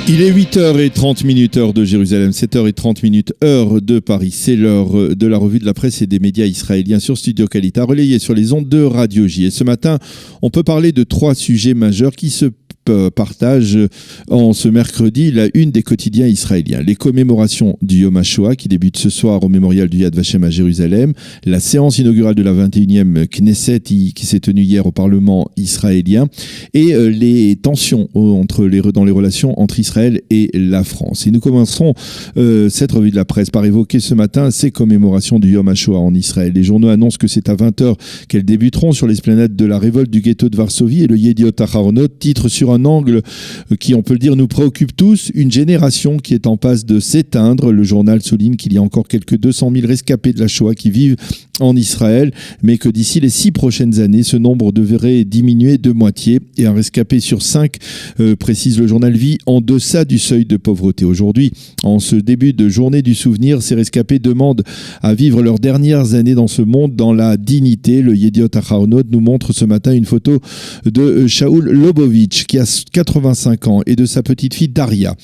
Il est 8h30, heure de Jérusalem, 7h30, heure de Paris. C'est l'heure de la revue de la presse et des médias israéliens sur Studio Kalita, relayée sur les ondes de Radio J. Et ce matin, on peut parler de 3 sujets majeurs qui se partage en ce mercredi la une des quotidiens israéliens. Les commémorations du Yom HaShoah qui débute ce soir au mémorial du Yad Vashem à Jérusalem, la séance inaugurale de la 21e Knesset qui s'est tenue hier au Parlement israélien et les tensions dans les relations entre Israël et la France. Et nous commencerons cette revue de la presse par évoquer ce matin ces commémorations du Yom HaShoah en Israël. Les journaux annoncent que c'est à 20h qu'elles débuteront sur l'esplanade de la révolte du ghetto de Varsovie et le Yediot Aharonot titre sur un angle qui, on peut le dire, nous préoccupe tous, une génération qui est en passe de s'éteindre. Le journal souligne qu'il y a encore quelques 200 000 rescapés de la Shoah qui vivent en Israël, mais que d'ici les 6 prochaines années, ce nombre devrait diminuer de moitié et un rescapé sur 5, précise le journal, vit en deçà du seuil de pauvreté. Aujourd'hui, en ce début de journée du souvenir, ces rescapés demandent à vivre leurs dernières années dans ce monde dans la dignité. Le Yediot Aharonot nous montre ce matin une photo de Shaul Lobovitch qui a 85 ans et de sa petite fille Daria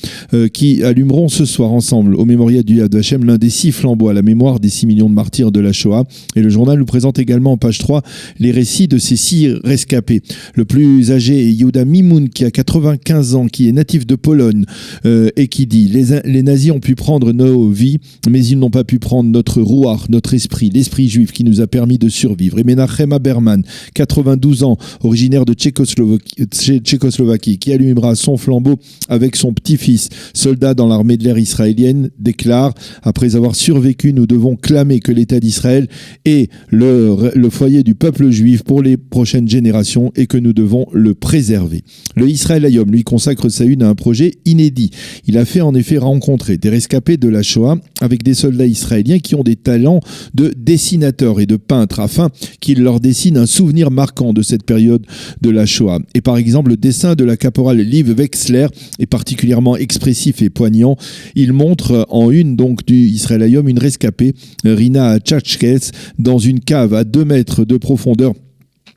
qui allumeront ce soir ensemble au mémorial du Yad Vashem l'un des 6 flambeaux à la mémoire des 6 millions de martyrs de la Shoah. Et le journal nous présente également en page 3 les récits de ces 6 rescapés. Le plus âgé est Yehuda Mimoun qui a 95 ans, qui est natif de Pologne et qui dit « Les nazis ont pu prendre nos vies, mais ils n'ont pas pu prendre notre ruach, notre esprit, l'esprit juif qui nous a permis de survivre. » Et Menachem Haberman, 92 ans, originaire de Tchécoslovaquie, qui allumera son flambeau avec son petit-fils, soldat dans l'armée de l'air israélienne, déclare « Après avoir survécu, nous devons clamer que l'État d'Israël est le foyer du peuple juif pour les prochaines générations et que nous devons le préserver. » Le Israël Hayom lui consacre sa une à un projet inédit. Il a fait en effet rencontrer des rescapés de la Shoah avec des soldats israéliens qui ont des talents de dessinateurs et de peintres afin qu'ils leur dessinent un souvenir marquant de cette période de la Shoah. Et par exemple, le dessin de la caporale Liv Wexler est particulièrement expressif et poignant. Il montre en une donc du Israël Hayom une rescapée, Rina Tchachkes, dans une cave à 2 mètres de profondeur.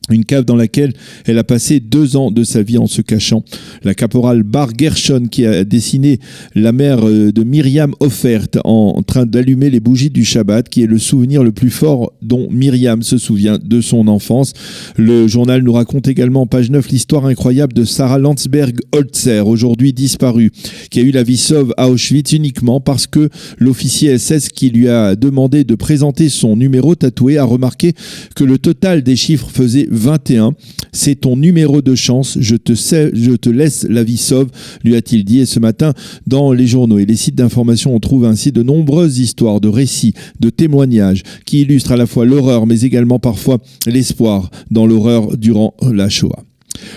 Une cave dans laquelle elle a passé 2 ans de sa vie en se cachant. La caporale Bar Gershon qui a dessiné la mère de Myriam Offert en train d'allumer les bougies du Shabbat, qui est le souvenir le plus fort dont Myriam se souvient de son enfance. Le journal nous raconte également, page 9, l'histoire incroyable de Sarah Landsberg-Holzer, aujourd'hui disparue, qui a eu la vie sauve à Auschwitz uniquement parce que l'officier SS qui lui a demandé de présenter son numéro tatoué a remarqué que le total des chiffres faisait 21. C'est ton numéro de chance, je te laisse la vie sauve, lui a-t-il dit. Et ce matin, dans les journaux et les sites d'information, on trouve ainsi de nombreuses histoires, de récits, de témoignages qui illustrent à la fois l'horreur, mais également parfois l'espoir dans l'horreur durant la Shoah.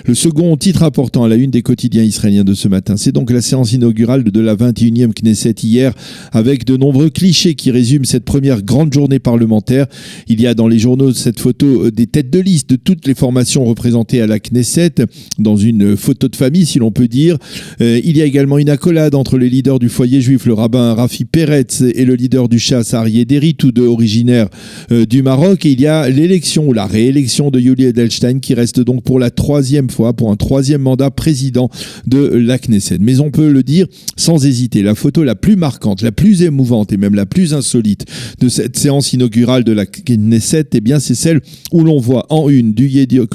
Le second titre important à la une des quotidiens israéliens de ce matin, c'est donc la séance inaugurale de la 21e Knesset hier, avec de nombreux clichés qui résument cette première grande journée parlementaire. Il y a dans les journaux cette photo des têtes de liste de toutes les formations représentées à la Knesset, dans une photo de famille si l'on peut dire. Il y a également une accolade entre les leaders du foyer juif, le rabbin Rafi Peretz et le leader du Shas Aryeh Deri, tous deux originaires du Maroc. Et il y a l'élection ou la réélection de Yuli Edelstein qui reste donc pour la 3e fois, pour un 3e mandat président de la Knesset. Mais on peut le dire sans hésiter, la photo la plus marquante, la plus émouvante et même la plus insolite de cette séance inaugurale de la Knesset, eh bien c'est celle où l'on voit en une du Yediot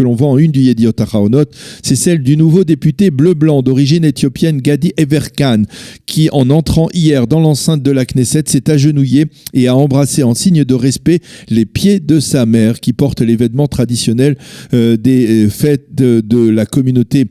Aharonot, c'est celle du nouveau député bleu-blanc d'origine éthiopienne Gadi Everkan, qui en entrant hier dans l'enceinte de la Knesset s'est agenouillé et a embrassé en signe de respect les pieds de sa mère qui porte les vêtements traditionnels des fêtes de la communauté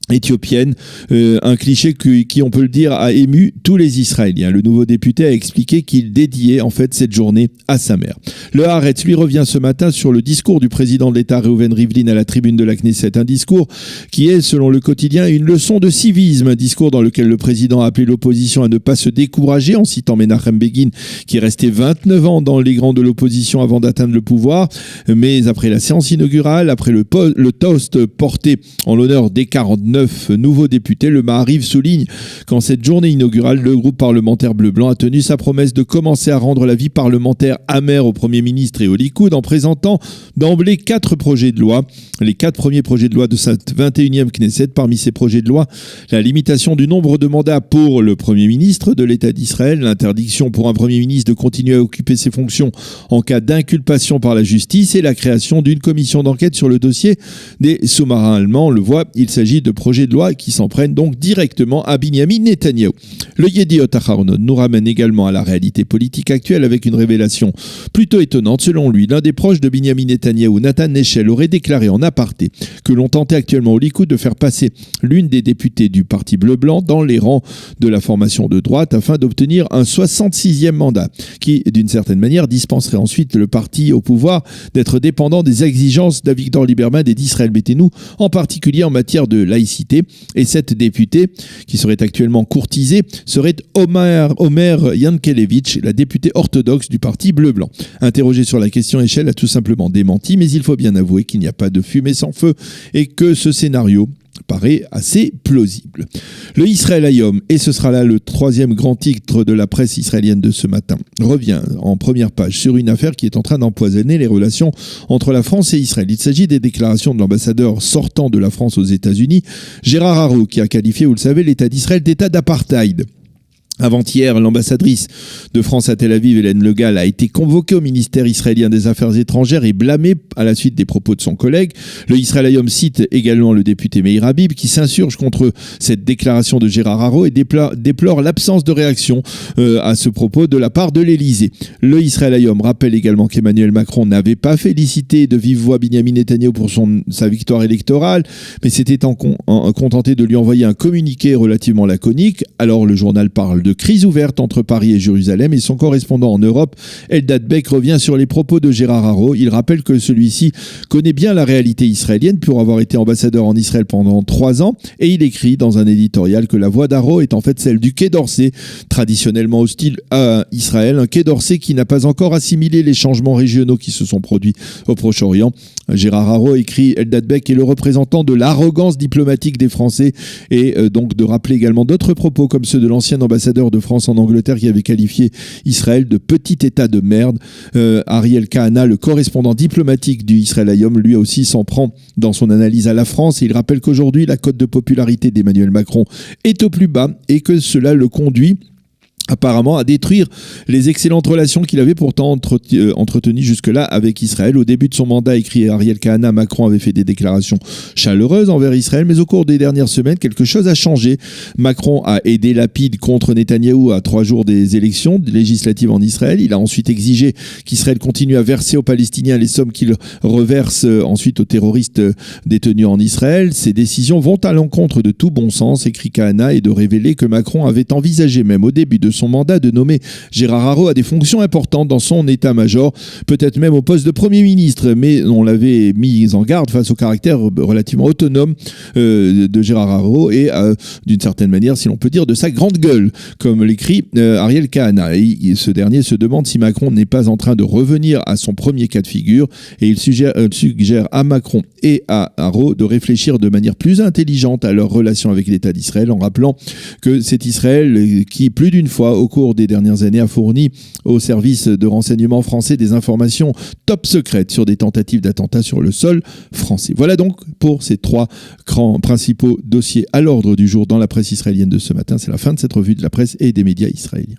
éthiopienne, un cliché qui, on peut le dire, a ému tous les Israéliens. Le nouveau député a expliqué qu'il dédiait en fait cette journée à sa mère. Le Haaretz lui revient ce matin sur le discours du président de l'État Reuven Rivlin à la tribune de la Knesset, un discours qui est, selon le quotidien, une leçon de civisme, un discours dans lequel le président a appelé l'opposition à ne pas se décourager en citant Menachem Begin qui est resté 29 ans dans les rangs de l'opposition avant d'atteindre le pouvoir, mais après la séance inaugurale, après le toast porté en l'honneur des 49 9 nouveaux députés. Le Maariv souligne qu'en cette journée inaugurale, le groupe parlementaire bleu-blanc a tenu sa promesse de commencer à rendre la vie parlementaire amère au Premier ministre et au Likoud en présentant d'emblée 4 projets de loi. Les 4 premiers projets de loi de cette 21e Knesset. Parmi ces projets de loi, la limitation du nombre de mandats pour le Premier ministre de l'État d'Israël, l'interdiction pour un Premier ministre de continuer à occuper ses fonctions en cas d'inculpation par la justice et la création d'une commission d'enquête sur le dossier des sous-marins allemands. On le voit, il s'agit de projets de loi qui s'en prennent donc directement à Binyamin Netanyahou. Le Yediot Aharonot nous ramène également à la réalité politique actuelle avec une révélation plutôt étonnante. Selon lui, l'un des proches de Binyamin Netanyahou, Nathan Eshel, aurait déclaré en aparté que l'on tentait actuellement au Likoud de faire passer l'une des députées du parti bleu-blanc dans les rangs de la formation de droite afin d'obtenir un 66e mandat qui, d'une certaine manière, dispenserait ensuite le parti au pouvoir d'être dépendant des exigences d'Avigdor Lieberman et d'Israël Beitenou, en particulier en matière de laïcité. Et cette députée, qui serait actuellement courtisée, serait Omer Yankelevitch, la députée orthodoxe du parti bleu-blanc. Interrogé sur la question, Eshel a tout simplement démenti, mais il faut bien avouer qu'il n'y a pas de fumée sans feu et que ce scénario paraît assez plausible. Le Israël Hayom, et ce sera là le 3e grand titre de la presse israélienne de ce matin, revient en première page sur une affaire qui est en train d'empoisonner les relations entre la France et Israël. Il s'agit des déclarations de l'ambassadeur sortant de la France aux États-Unis, Gérard Haro, qui a qualifié, vous le savez, l'État d'Israël d'état d'apartheid. Avant-hier, l'ambassadrice de France à Tel Aviv, Hélène Le Gall, a été convoquée au ministère israélien des Affaires étrangères et blâmée à la suite des propos de son collègue. Le Israël Hayom cite également le député Meir Habib qui s'insurge contre cette déclaration de Gérard Haro et déplore l'absence de réaction à ce propos de la part de l'Élysée. Le Israël Hayom rappelle également qu'Emmanuel Macron n'avait pas félicité de vive voix Binyamin Netanyahou pour sa victoire électorale, mais s'était contenté de lui envoyer un communiqué relativement laconique. Alors le journal parle de crise ouverte entre Paris et Jérusalem et son correspondant en Europe, Eldad Beck, revient sur les propos de Gérard Haro. Il rappelle que celui-ci connaît bien la réalité israélienne pour avoir été ambassadeur en Israël pendant 3 ans et il écrit dans un éditorial que la voix d'Haro est en fait celle du Quai d'Orsay, traditionnellement hostile à Israël, un Quai d'Orsay qui n'a pas encore assimilé les changements régionaux qui se sont produits au Proche-Orient. Gérard Haro, écrit Eldad Beck, est le représentant de l'arrogance diplomatique des Français et donc de rappeler également d'autres propos comme ceux de l'ancien ambassadeur de France en Angleterre qui avait qualifié Israël de petit état de merde. Ariel Kahana, le correspondant diplomatique du Israël Hayom, lui aussi s'en prend dans son analyse à la France et il rappelle qu'aujourd'hui la cote de popularité d'Emmanuel Macron est au plus bas et que cela le conduit apparemment à détruire les excellentes relations qu'il avait pourtant entretenues jusque-là avec Israël. Au début de son mandat, écrit Ariel Kahana, Macron avait fait des déclarations chaleureuses envers Israël, mais au cours des dernières semaines, quelque chose a changé. Macron a aidé Lapid contre Netanyahou à 3 jours des élections législatives en Israël. Il a ensuite exigé qu'Israël continue à verser aux Palestiniens les sommes qu'il reverse ensuite aux terroristes détenus en Israël. Ces décisions vont à l'encontre de tout bon sens, écrit Kahana, et de révéler que Macron avait envisagé même au début de son mandat de nommer Gérard Haro à des fonctions importantes dans son état-major, peut-être même au poste de Premier ministre, mais on l'avait mis en garde face au caractère relativement autonome de Gérard Haro et d'une certaine manière, si l'on peut dire, de sa grande gueule, comme l'écrit Ariel Kahana. Et ce dernier se demande si Macron n'est pas en train de revenir à son premier cas de figure et il suggère à Macron et à Haro de réfléchir de manière plus intelligente à leur relation avec l'État d'Israël en rappelant que c'est Israël qui, plus d'une fois, au cours des dernières années, a fourni au service de renseignement français des informations top secrètes sur des tentatives d'attentats sur le sol français. Voilà donc pour ces 3 principaux dossiers à l'ordre du jour dans la presse israélienne de ce matin. C'est la fin de cette revue de la presse et des médias israéliens.